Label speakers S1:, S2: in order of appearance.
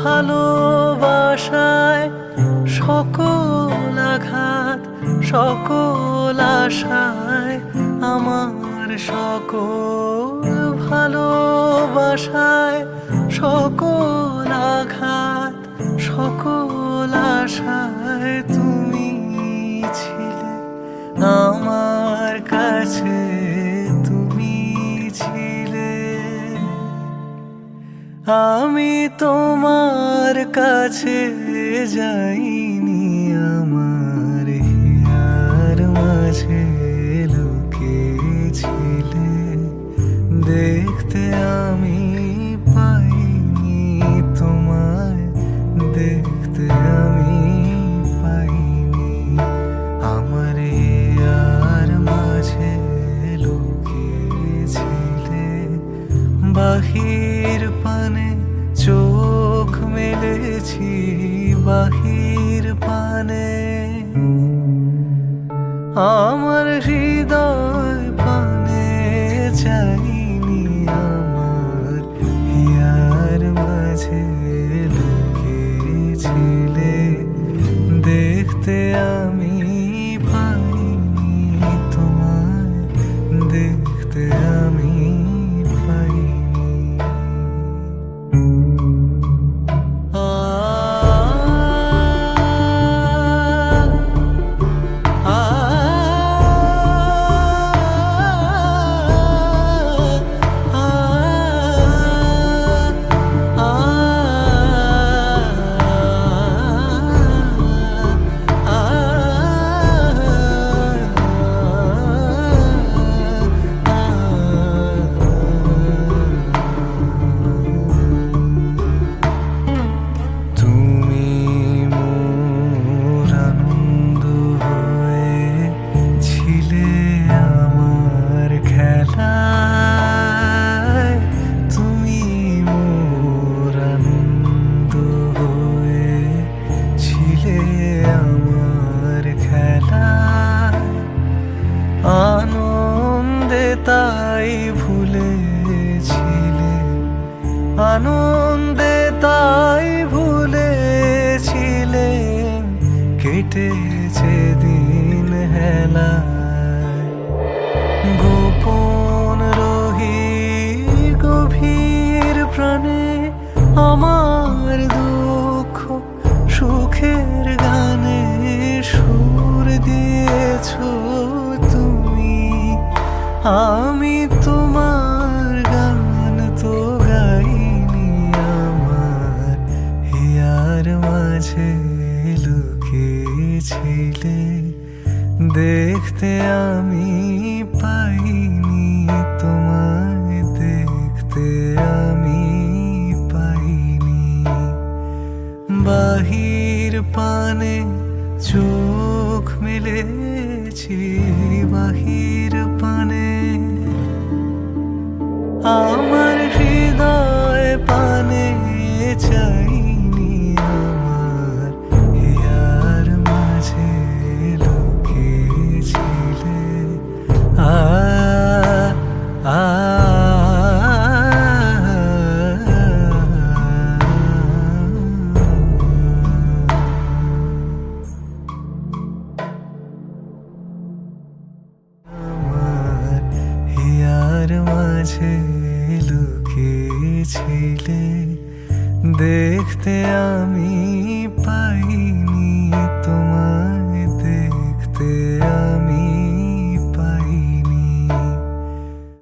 S1: ভালোবাসায় সকল আঘাত, সকল আশায় আমার সকল ভালোবাসায় সকল আঘাত, সকল আশায় তুমি ছিলে আমার কাছে, তুমি ছিলে। আমি তোমার কাছে যাইনি, আমার হিয়ার মাঝে লুকিয়েছিলে। দেখতে আমি পাইনি তোমায়, দেখতে আমি পাইনি। আমার হিয়ার মাঝে লুকিয়েছিলে। বাহির পানে চোখ মেলেছি, বাহির পানে আমার হৃদয় পানে চাইনি। আমার হিয়ার মাঝে লুকিয়েছিলে। দেখতে আমি পাইনি তোমায়, দেখতে আমি পাইনি। আনন্দে তাই ভুলেছিলে, আনন্দে তাই ভুলেছিলে। কেটেছে দিন হেলায়, গোপন রহি গভীর প্রাণে আমার দুঃখ সুখের গানে সুর দিয়েছো তুমি। আমি তোমার গান তো গাইনি, আমার হিয়ার মাঝে লুকিয়েছিলে। দেখতে আমি পাইনি তোমায়, দেখতে আমি পাইনি। বাহির পানে চোখ মেলেছি, বাহির পানে আমার হৃদয় পানে চাইনি। আমার হিয়ার মাঝে লুকিয়েছিলে। আ আ মাঝে লুকিয়েছিলে। দেখতে আমি পাইনি